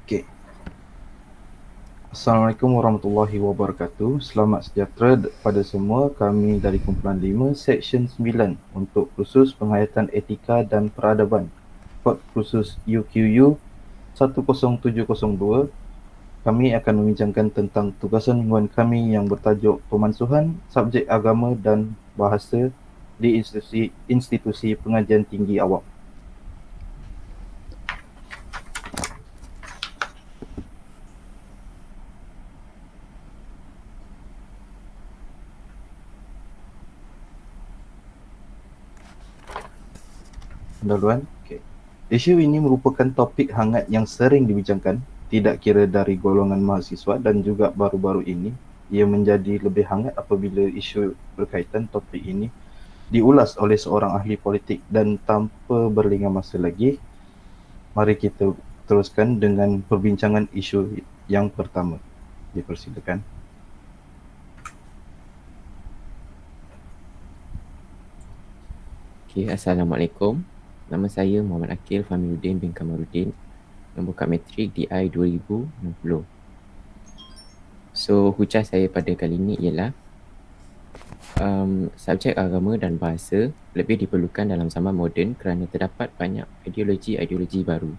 Okey. Assalamualaikum warahmatullahi wabarakatuh. Selamat sejahtera pada semua. Kami dari kumpulan 5, Seksyen 9 untuk kursus penghayatan etika dan peradaban. Kod kursus UQU 10702. Kami akan membincangkan tentang tugasan mingguan kami yang bertajuk Pemansuhan Subjek Agama dan Bahasa di Institusi Pengajian Tinggi Awam. Pendahuluan. Okay. Isu ini merupakan topik hangat yang sering dibincangkan, tidak kira dari golongan mahasiswa, dan juga baru-baru ini ia menjadi lebih hangat apabila isu berkaitan topik ini diulas oleh seorang ahli politik. Dan tanpa berlengah masa lagi, mari kita teruskan dengan perbincangan isu yang pertama. Dipersilakan. Assalamualaikum. Nama saya Muhammad Akil Fahmiuddin bin Kamaruddin, nombor kad matrik DI 2060. So, hujah saya pada kali ini ialah subjek agama dan bahasa lebih diperlukan dalam zaman moden kerana terdapat banyak ideologi-ideologi baru.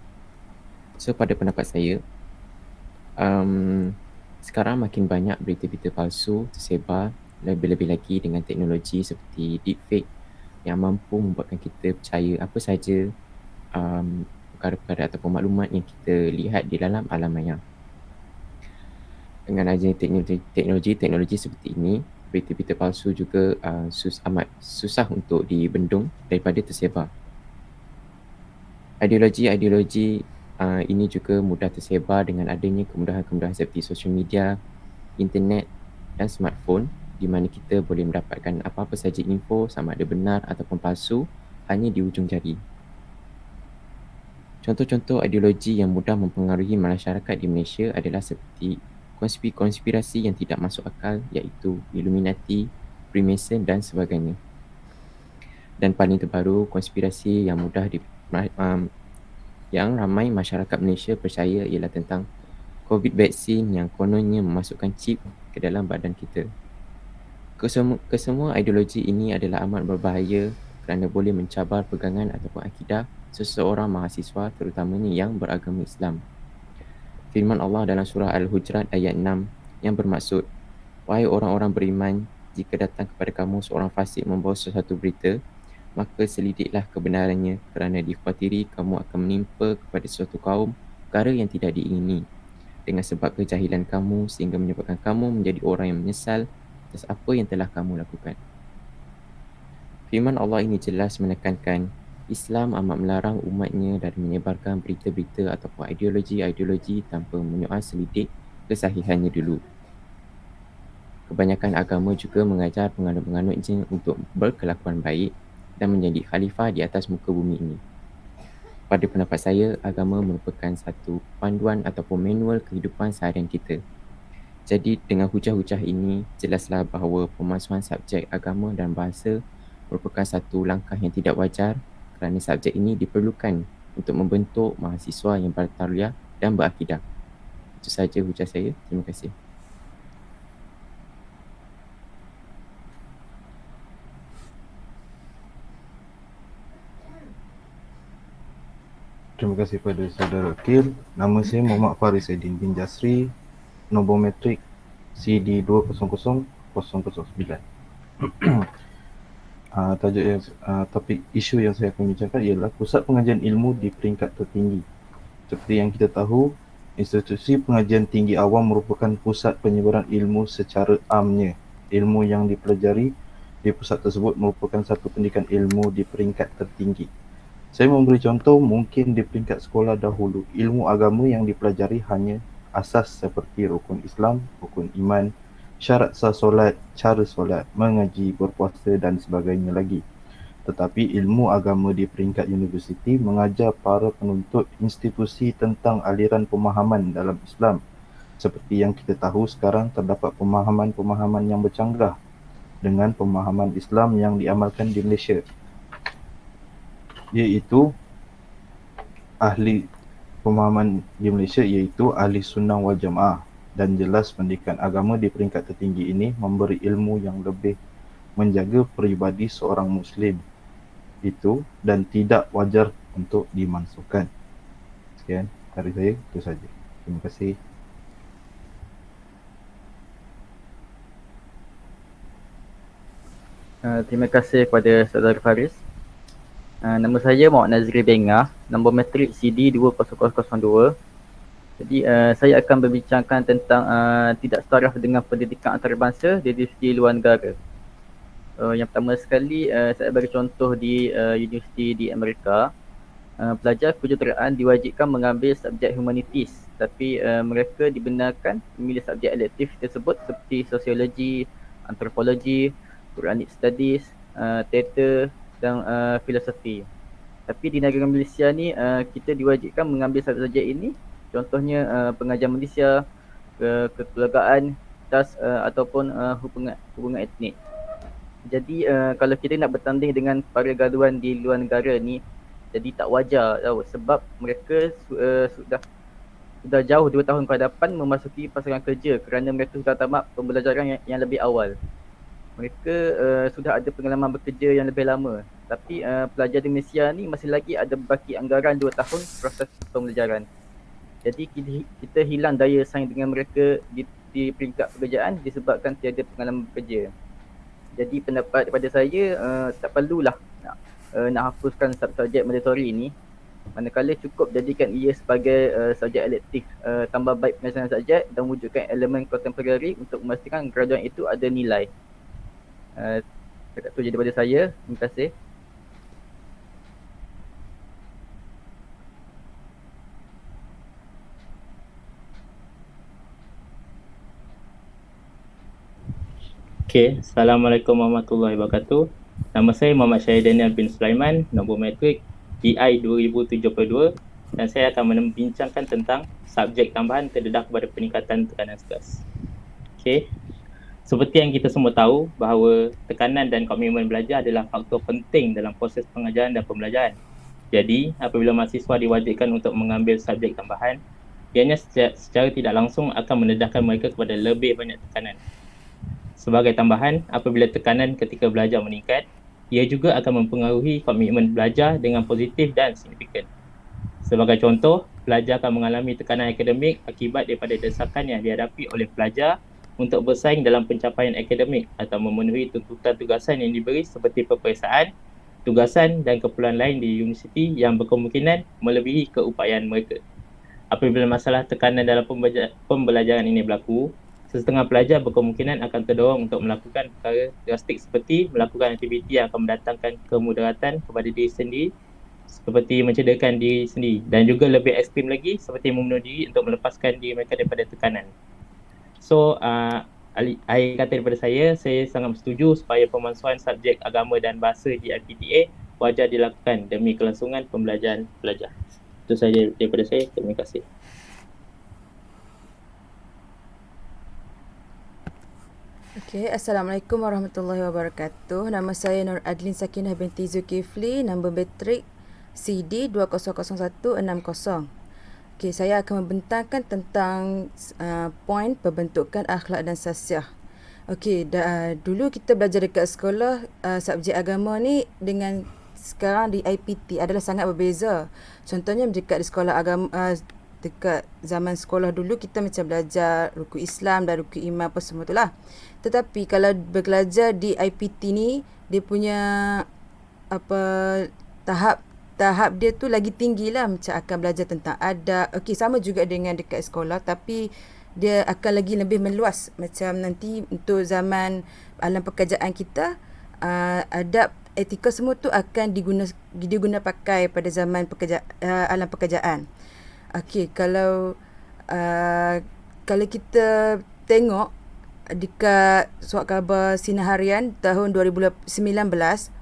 So, pada pendapat saya, sekarang makin banyak berita-berita palsu tersebar, lebih-lebih lagi dengan teknologi seperti deepfake yang mampu membuatkan kita percaya apa saja perkara-perkara ataupun maklumat yang kita lihat di dalam alam maya. Dengan adanya teknologi seperti ini, berita-berita palsu juga amat susah untuk dibendung daripada tersebar. Ideologi ini juga mudah tersebar dengan adanya kemudahan-kemudahan seperti sosial media, internet dan smartphone, di mana kita boleh mendapatkan apa-apa saja info sama ada benar ataupun palsu hanya di ujung jari. Contoh-contoh ideologi yang mudah mempengaruhi masyarakat di Malaysia adalah seperti konspirasi yang tidak masuk akal, iaitu Illuminati, Freemason dan sebagainya. Dan paling terbaru, konspirasi yang yang ramai masyarakat Malaysia percaya ialah tentang COVID vaksin yang kononnya memasukkan chip ke dalam badan kita. Kesemua ideologi ini adalah amat berbahaya kerana boleh mencabar pegangan ataupun akidah seseorang mahasiswa, terutamanya yang beragama Islam. Firman Allah dalam surah Al-Hujurat ayat 6 yang bermaksud, "Wahai orang-orang beriman, jika datang kepada kamu seorang fasik membawa sesuatu berita, maka selidiklah kebenarannya kerana dikhawatiri kamu akan menimpa kepada suatu kaum perkara yang tidak diingini dengan sebab kejahilan kamu sehingga menyebabkan kamu menjadi orang yang menyesal atas apa yang telah kamu lakukan." Firman Allah ini jelas menekankan Islam amat melarang umatnya dari menyebarkan berita-berita ataupun ideologi-ideologi tanpa menyoal selidik kesahihannya dulu. Kebanyakan agama juga mengajar penganut-penganutnya untuk berkelakuan baik dan menjadi khalifah di atas muka bumi ini. Pada pendapat saya, agama merupakan satu panduan ataupun manual kehidupan seharian kita. Jadi dengan hujah-hujah ini, jelaslah bahawa pemansuhan subjek agama dan bahasa merupakan satu langkah yang tidak wajar kerana subjek ini diperlukan untuk membentuk mahasiswa yang bertarbiyah dan berakidah. Itu sahaja hujah saya. Terima kasih. Terima kasih kepada saudara Akil. Nama saya Muhammad Faris Aidin bin Jasri, nombor matrik CD 2000009. Tajuk yang topik isu yang saya akan bincangkan ialah pusat pengajian ilmu di peringkat tertinggi. Seperti yang kita tahu, Institusi Pengajian Tinggi Awam merupakan pusat penyebaran ilmu secara amnya. Ilmu yang dipelajari di pusat tersebut merupakan satu pendidikan ilmu di peringkat tertinggi. Saya memberi contoh, mungkin di peringkat sekolah dahulu, ilmu agama yang dipelajari hanya asas seperti rukun Islam, rukun iman, syarat sah solat, cara solat, mengaji, berpuasa dan sebagainya lagi. Tetapi ilmu agama di peringkat universiti mengajar para penuntut institusi tentang aliran pemahaman dalam Islam. Seperti yang kita tahu sekarang, terdapat pemahaman-pemahaman yang bercanggah dengan pemahaman Islam yang diamalkan di Malaysia, iaitu ahli pemahaman di Malaysia iaitu ahli sunnah wal jamaah, dan jelas pendidikan agama di peringkat tertinggi ini memberi ilmu yang lebih menjaga peribadi seorang Muslim itu dan tidak wajar untuk dimansuhkan. Sekian dari saya, itu saja. Terima kasih. Terima kasih kepada Saudara Faris. Nama saya Muhammad Nazri Bengah, nombor matrik CD 20002. Jadi saya akan berbincangkan tentang tidak setaraf dengan pendidikan antarabangsa di universiti luar negara. Yang pertama sekali, saya bagi contoh di universiti di Amerika. Pelajar kejuruteraan diwajibkan mengambil subjek humanitis, tapi mereka dibenarkan memilih subjek elektif tersebut seperti sosiologi, antropologi, Quranic Studies, teater dan filosofi. Tapi di negara Malaysia ni kita diwajibkan mengambil subjek ini, contohnya pengajian Malaysia, kekeluargaan, tas ataupun hubungan etnik. Jadi kalau kita nak bertanding dengan para graduan di luar negara ni, jadi tak wajar tau, sebab mereka sudah jauh 2 tahun ke hadapan memasuki pasaran kerja kerana mereka sudah tamat pembelajaran yang lebih awal. Mereka sudah ada pengalaman bekerja yang lebih lama. Tapi pelajar di Malaysia ni masih lagi ada baki anggaran 2 tahun proses pembelajaran. Jadi kita hilang daya saing dengan mereka di peringkat pekerjaan disebabkan tiada pengalaman bekerja. Jadi pendapat daripada saya tak perlulah nak hapuskan subjek mandatory ini, manakala cukup jadikan ia sebagai subjek elektif, tambah baik penyelesaian subjek dan wujudkan elemen contemporary untuk memastikan graduan itu ada nilai. Itu je daripada saya. Terima kasih. Okay, Assalamualaikum warahmatullahi wabarakatuh. Nama saya Muhammad Syahid Daniel bin Sulaiman, nombor matrik DI 2072, dan saya akan membincangkan tentang subjek tambahan terdedah kepada peningkatan tekanan stres. Okay, seperti yang kita semua tahu bahawa tekanan dan komitmen belajar adalah faktor penting dalam proses pengajaran dan pembelajaran. Jadi, apabila mahasiswa diwajibkan untuk mengambil subjek tambahan, ianya secara tidak langsung akan mendedahkan mereka kepada lebih banyak tekanan. Sebagai tambahan, apabila tekanan ketika belajar meningkat, ia juga akan mempengaruhi komitmen belajar dengan positif dan signifikan. Sebagai contoh, pelajar akan mengalami tekanan akademik akibat daripada desakan yang dihadapi oleh pelajar untuk bersaing dalam pencapaian akademik atau memenuhi tuntutan tugasan yang diberi seperti peperiksaan, tugasan dan keperluan lain di universiti yang berkemungkinan melebihi keupayaan mereka. Apabila masalah tekanan dalam pembelajaran ini berlaku, setengah pelajar berkemungkinan akan terdorong untuk melakukan perkara drastik seperti melakukan aktiviti yang akan mendatangkan kemudaratan kepada diri sendiri, seperti mencederakan diri sendiri, dan juga lebih ekstrim lagi seperti membunuh diri untuk melepaskan diri mereka daripada tekanan. So, akhir kata daripada saya sangat setuju supaya pemansuhan subjek agama dan bahasa di IPTA wajar dilakukan demi kelangsungan pembelajaran pelajar. Itu sahaja daripada saya. Terima kasih. Okay, Assalamualaikum warahmatullahi wabarakatuh. Nama saya Nur Adlin Sakinah binti Zulkifli, nombor matrik CD 200160. Okay, saya akan membentangkan tentang poin pembentukan akhlak dan sasiah. Okay, dulu kita belajar dekat sekolah subjek agama ni dengan sekarang di IPT adalah sangat berbeza. Contohnya dekat di sekolah agama, dekat zaman sekolah dulu kita macam belajar rukun Islam dan rukun iman apa semua tu lah. Tetapi kalau belajar di IPT ni, dia punya tahap dia tu lagi tinggi lah, macam akan belajar tentang adab. Okey, sama juga dengan dekat sekolah, tapi dia akan lagi lebih meluas. Macam nanti untuk zaman alam pekerjaan kita, adab, etika semua tu akan diguna pakai pada zaman alam pekerjaan. Okey, kalau kita tengok dekat surat khabar Sinar Harian tahun 2019,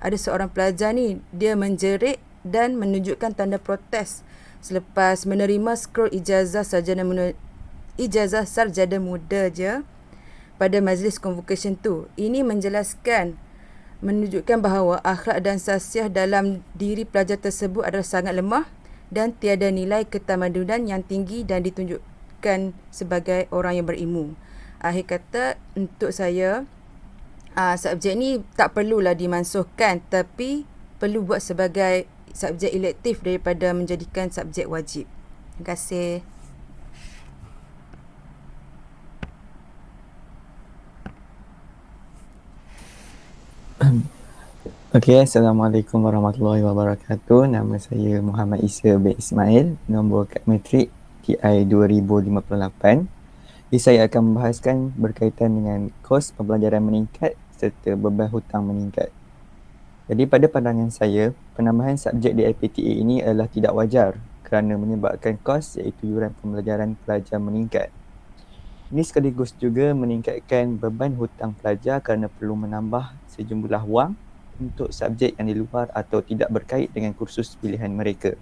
ada seorang pelajar ni, dia menjerit dan menunjukkan tanda protes selepas menerima scroll ijazah sarjana muda je pada majlis convocation tu. Ini menunjukkan bahawa akhlak dan sasiah dalam diri pelajar tersebut adalah sangat lemah dan tiada nilai ketamadunan yang tinggi dan ditunjukkan sebagai orang yang berilmu. Akhir kata, untuk saya, subjek ni tak perlulah dimansuhkan, tapi perlu buat sebagai subjek elektif daripada menjadikan subjek wajib. Terima kasih. Okey, Assalamualaikum warahmatullahi wabarakatuh. Nama saya Muhammad Isa bin Ismail, nombor kad matrik TI 2058. Jadi saya akan membahaskan berkaitan dengan kos pembelajaran meningkat serta beban hutang meningkat. Jadi pada pandangan saya, penambahan subjek di IPTA ini adalah tidak wajar kerana menyebabkan kos iaitu yuran pembelajaran pelajar meningkat. Ini sekaligus juga meningkatkan beban hutang pelajar kerana perlu menambah sejumlah wang untuk subjek yang di luar atau tidak berkait dengan kursus pilihan mereka.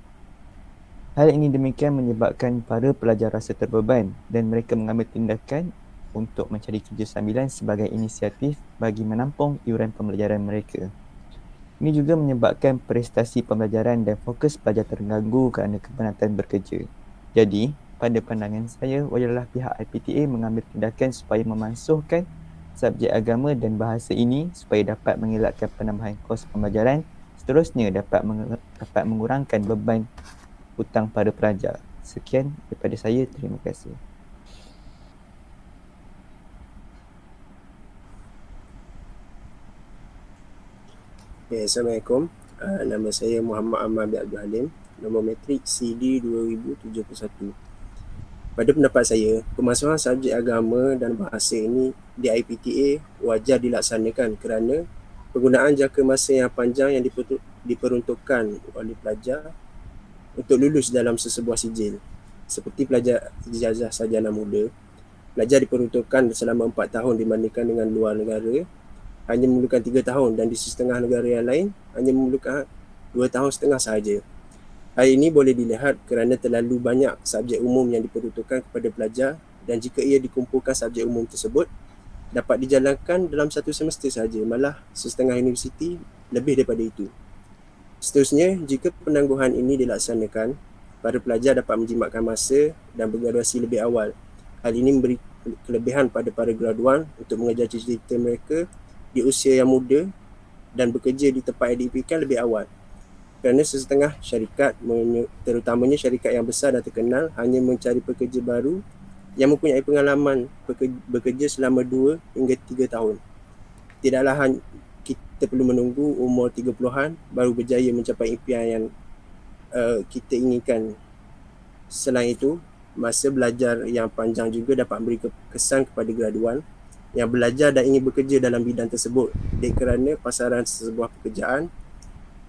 Hal ini demikian menyebabkan para pelajar rasa terbeban dan mereka mengambil tindakan untuk mencari kerja sambilan sebagai inisiatif bagi menampung iuran pembelajaran mereka. Ini juga menyebabkan prestasi pembelajaran dan fokus pelajar terganggu kerana kepenatan bekerja. Jadi, pada pandangan saya, wajarlah pihak IPTA mengambil tindakan supaya memansuhkan subjek agama dan bahasa ini supaya dapat mengelakkan penambahan kos pembelajaran, seterusnya dapat mengurangkan beban hutang pada pelajar. Sekian daripada saya, terima kasih. Okay, Assalamualaikum. Nama saya Muhammad Ahmad bin Abdul Halim, nombor matrik CD 2071. Pada pendapat saya, pemasuhan subjek agama dan bahasa ini di IPTA wajar dilaksanakan kerana penggunaan jangka masa yang panjang yang diperuntukkan oleh pelajar untuk lulus dalam sesebuah sijil. Seperti pelajar ijazah sarjana muda, pelajar diperuntukkan selama 4 tahun dibandingkan dengan luar negara hanya memerlukan 3 tahun dan di setengah negara yang lain hanya memerlukan 2 tahun setengah sahaja. Hal ini boleh dilihat kerana terlalu banyak subjek umum yang diperuntukkan kepada pelajar dan jika ia dikumpulkan subjek umum tersebut dapat dijalankan dalam satu semester sahaja, malah setengah universiti lebih daripada itu. Seterusnya, jika penangguhan ini dilaksanakan, para pelajar dapat menjimatkan masa dan bergraduasi lebih awal. Hal ini memberi kelebihan pada para graduan untuk mengejar cita-cita mereka di usia yang muda dan bekerja di tempat yang diimpikan lebih awal. Kerana sesetengah syarikat, terutamanya syarikat yang besar dan terkenal, hanya mencari pekerja baru yang mempunyai pengalaman bekerja selama 2 hingga 3 tahun. Tidaklah kita perlu menunggu umur 30-an baru berjaya mencapai impian yang kita inginkan. Selain itu, masa belajar yang panjang juga dapat memberi kesan kepada graduan yang belajar dan ingin bekerja dalam bidang tersebut kerana pasaran sebuah pekerjaan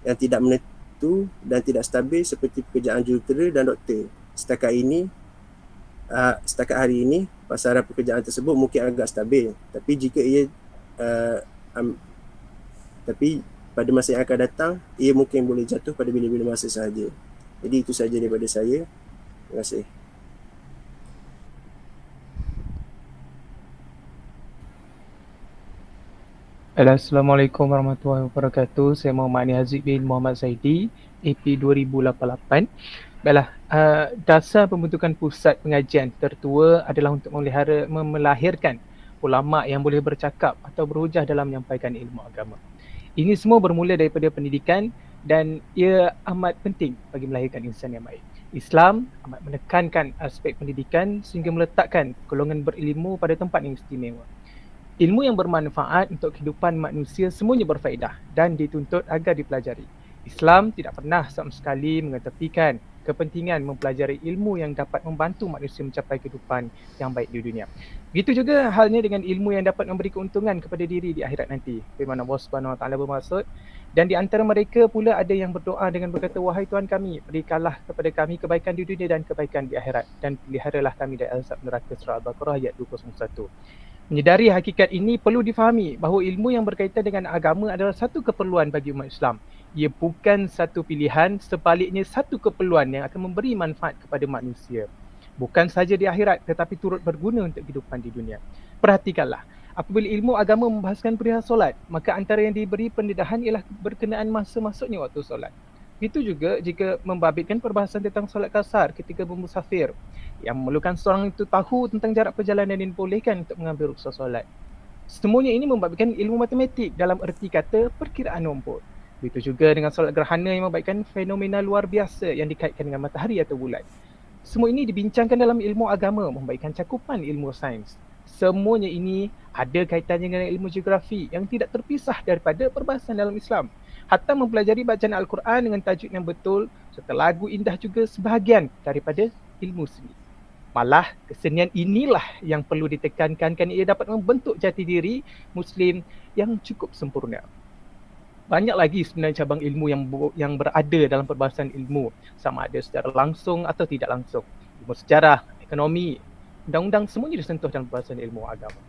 yang tidak menentu dan tidak stabil seperti pekerjaan jurutera dan doktor. Setakat hari ini, pasaran pekerjaan tersebut mungkin agak stabil, tapi jika tapi pada masa yang akan datang, ia mungkin boleh jatuh pada bila-bila masa sahaja. Jadi itu sahaja daripada saya. Terima kasih. Assalamualaikum warahmatullahi wabarakatuh. Saya Muhammad Ani Haziq bin Muhammad Zaidi, AP 2088. Baiklah, dasar pembentukan pusat pengajian tertua adalah untuk melahirkan ulama yang boleh bercakap atau berhujah dalam menyampaikan ilmu agama. Ini semua bermula daripada pendidikan dan ia amat penting bagi melahirkan insan yang baik. Islam amat menekankan aspek pendidikan sehingga meletakkan golongan berilmu pada tempat yang istimewa. Ilmu yang bermanfaat untuk kehidupan manusia semuanya berfaedah dan dituntut agar dipelajari. Islam tidak pernah sama sekali mengetepikan kepentingan mempelajari ilmu yang dapat membantu manusia mencapai kehidupan yang baik di dunia. Begitu juga halnya dengan ilmu yang dapat memberi keuntungan kepada diri di akhirat nanti. Firman Allah Subhanahu Wa Taala bermaksud, dan di antara mereka pula ada yang berdoa dengan berkata, wahai Tuhan kami, berikanlah kepada kami kebaikan di dunia dan kebaikan di akhirat, dan peliharalah kami dari azab neraka. Surah Al-Baqarah ayat 201. Menyedari hakikat ini, perlu difahami bahawa ilmu yang berkaitan dengan agama adalah satu keperluan bagi umat Islam. Ia bukan satu pilihan, sebaliknya satu keperluan yang akan memberi manfaat kepada manusia. Bukan sahaja di akhirat, tetapi turut berguna untuk kehidupan di dunia. Perhatikanlah, apabila ilmu agama membahaskan perihal solat, maka antara yang diberi pendedahan ialah berkenaan masa masuknya waktu solat. Itu juga jika membabitkan perbahasan tentang solat kasar ketika bermusafir yang memerlukan seorang itu tahu tentang jarak perjalanan yang dibolehkan untuk mengambil rukhsah solat. Semuanya ini membabitkan ilmu matematik dalam erti kata perkiraan nombor. Begitu juga dengan solat gerhana yang membabitkan fenomena luar biasa yang dikaitkan dengan matahari atau bulan. Semua ini dibincangkan dalam ilmu agama membabitkan cakupan ilmu sains. Semuanya ini ada kaitannya dengan ilmu geografi yang tidak terpisah daripada perbahasan dalam Islam. Hatta mempelajari bacaan Al-Quran dengan tajuk yang betul serta lagu indah juga sebahagian daripada ilmu seni. Malah kesenian inilah yang perlu ditekankan kerana ia dapat membentuk jati diri Muslim yang cukup sempurna. Banyak lagi sebenarnya cabang ilmu yang berada dalam perbahasan ilmu, sama ada secara langsung atau tidak langsung. Ilmu sejarah, ekonomi, undang-undang semuanya disentuh dalam perbahasan ilmu agama.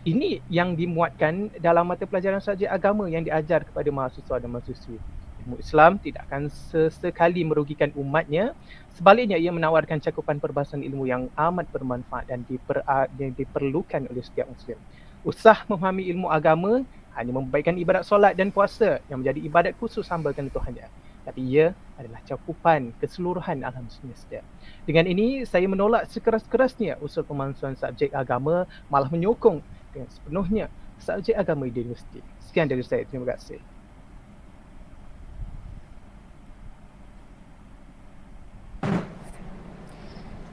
Ini yang dimuatkan dalam mata pelajaran subjek agama yang diajar kepada mahasiswa dan mahasiswi. Ilmu Islam tidak akan sesekali merugikan umatnya. Sebaliknya, ia menawarkan cakupan perbahasan ilmu yang amat bermanfaat dan diperlukan oleh setiap Muslim. Usah memahami ilmu agama hanya membaikkan ibadat solat dan puasa yang menjadi ibadat khusus hambakan Tuhannya. Tapi ia adalah cakupan keseluruhan alam semesta. Dengan ini, saya menolak sekeras-kerasnya usul pemalsuan subjek agama, malah menyokong dengan sepenuhnya subjek agama di universiti. Sekian dari saya. Terima kasih.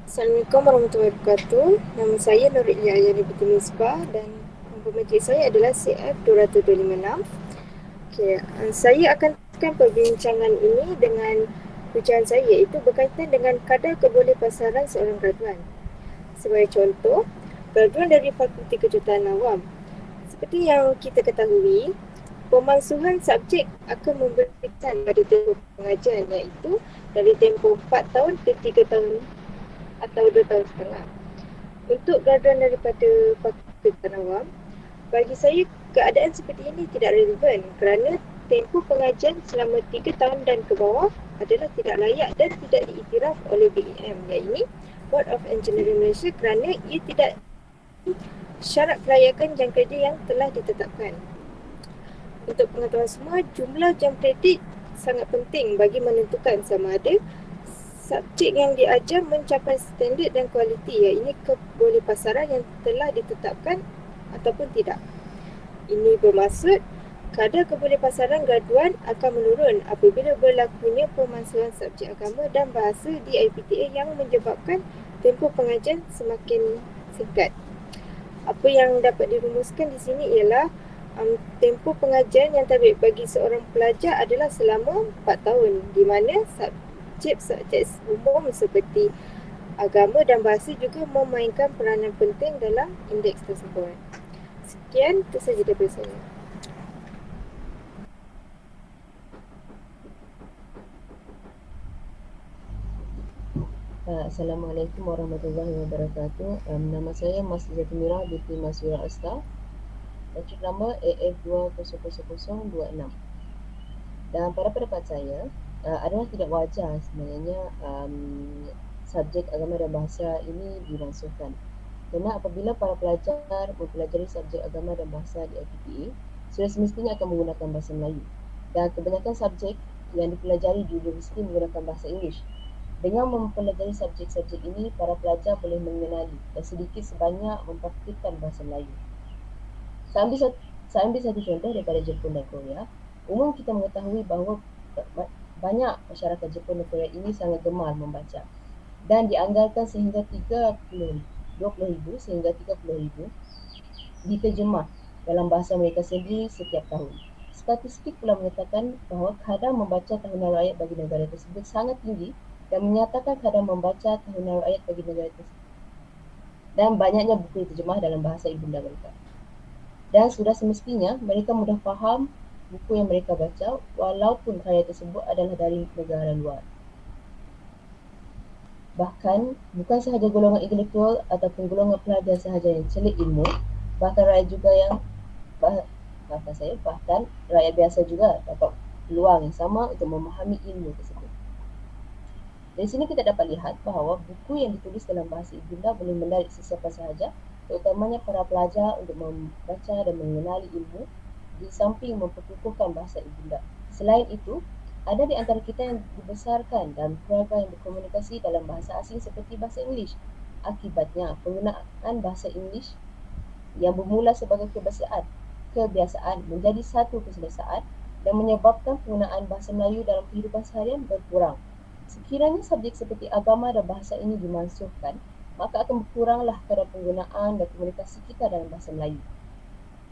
Assalamualaikum warahmatullahi wabarakatuh. Nama saya Nurilia Ayani Binti Misbah dan nombor matrik saya adalah CF256. Saya akan teruskan perbincangan ini dengan ujian saya, iaitu berkaitan dengan kadar kebolehpasaran seorang graduan. Sebagai contoh, graduan dari Fakulti Kejuruteraan Awam. Seperti yang kita ketahui, pemalsuhan subjek akan memberikan pada tempoh pengajian, iaitu dari tempoh 4 tahun ke 3 tahun atau 2 tahun setengah. Untuk graduan daripada Fakulti Kejuruteraan Awam, bagi saya keadaan seperti ini tidak relevan kerana tempoh pengajian selama 3 tahun dan ke bawah adalah tidak layak dan tidak diiktiraf oleh BEM, iaitu Board of Engineering Malaysia, kerana ia tidak syarat kelayakan jam kerja yang telah ditetapkan. Untuk pengetahuan semua, jumlah jam kredit sangat penting bagi menentukan sama ada subjek yang diajar mencapai standard dan kualiti, iaitu kebolehpasaran yang telah ditetapkan ataupun tidak. Ini bermaksud kadar kebolehpasaran graduan akan menurun apabila berlakunya pemalsuan subjek agama dan bahasa di IPTA yang menyebabkan tempoh pengajian semakin singkat. Apa yang dapat dirumuskan di sini ialah tempoh pengajian yang terbaik bagi seorang pelajar adalah selama 4 tahun, di mana subjek umum seperti agama dan bahasa juga memainkan peranan penting dalam indeks tersebut. Sekian, itu sahaja daripada saya. Assalamualaikum warahmatullahi wabarakatuh. Nama saya Mas Zatimira binti Mas Wira Asta. Matrik nombor AF200026. Dan pada pendapat saya, adalah tidak wajar sebenarnya subjek agama dan bahasa ini dimasukkan. Kerana apabila para pelajar mempelajari subjek agama dan bahasa di IPTA, sudah semestinya akan menggunakan bahasa Melayu. Dan kebanyakan subjek yang dipelajari di universiti menggunakan bahasa Inggeris. Dengan mempelajari subjek-subjek ini, para pelajar boleh mengenali dan sedikit sebanyak mempraktikkan bahasa Melayu. Saya ambil satu contoh daripada Jepun dan Korea. Umum kita mengetahui bahawa banyak masyarakat Jepun dan Korea ini sangat gemar membaca dan dianggarkan sehingga 20,000 sehingga 30,000 diterjemah dalam bahasa mereka sendiri setiap tahun. Statistik pula menyatakan bahawa kadar membaca tahunan rakyat bagi negara tersebut sangat tinggi dan menyatakan kadar membaca tahunan rakyat bagi negara tersebut dan banyaknya buku diterjemah dalam bahasa ibunda mereka. Dan sudah semestinya mereka mudah faham buku yang mereka baca walaupun karya tersebut adalah dari negara luar. Bahkan bukan sahaja golongan intelektual ataupun golongan pelajar sahaja yang celik ilmu, bahkan rakyat juga yang bahkan rakyat biasa juga dapat peluang yang sama untuk memahami ilmu tersebut. Dari sini kita dapat lihat bahawa buku yang ditulis dalam bahasa ibunda boleh menarik sesiapa sahaja, terutamanya para pelajar untuk membaca dan mengenali ilmu di samping memperkukuhkan bahasa ibunda. Selain itu, Ada di antara kita yang dibesarkan dalam keluarga yang berkomunikasi dalam bahasa asing seperti bahasa Inggeris. Akibatnya, penggunaan bahasa Inggeris yang bermula sebagai kebiasaan menjadi satu keselesaan dan menyebabkan penggunaan bahasa Melayu dalam kehidupan seharian berkurang. Sekiranya subjek seperti agama dan bahasa ini dimansuhkan, maka akan berkuranglah kadar penggunaan dan komunikasi kita dalam bahasa Melayu.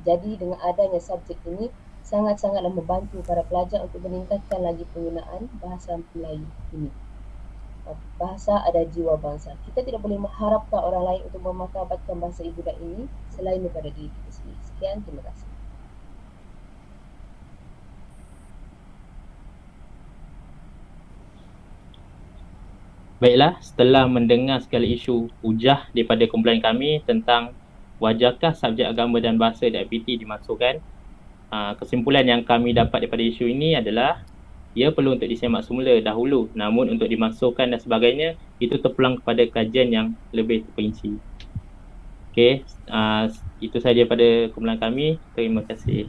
Jadi dengan adanya subjek ini sangat-sangatlah membantu para pelajar untuk meningkatkan lagi penggunaan bahasa Melayu ini. Bahasa adalah jiwa bangsa. Kita tidak boleh mengharapkan orang lain untuk memartabatkan bahasa ibunda ini selain daripada diri kita sendiri. Sekian, terima kasih. Baiklah, setelah mendengar segala isu hujah daripada kumpulan kami tentang wajarkah subjek agama dan bahasa di IPT dimasukkan, kesimpulan yang kami dapat daripada isu ini adalah ia perlu untuk disemak semula dahulu, namun untuk dimasukkan dan sebagainya itu terpulang kepada kajian yang lebih terperinci. Okey, itu sahaja pada kumpulan kami. Terima kasih.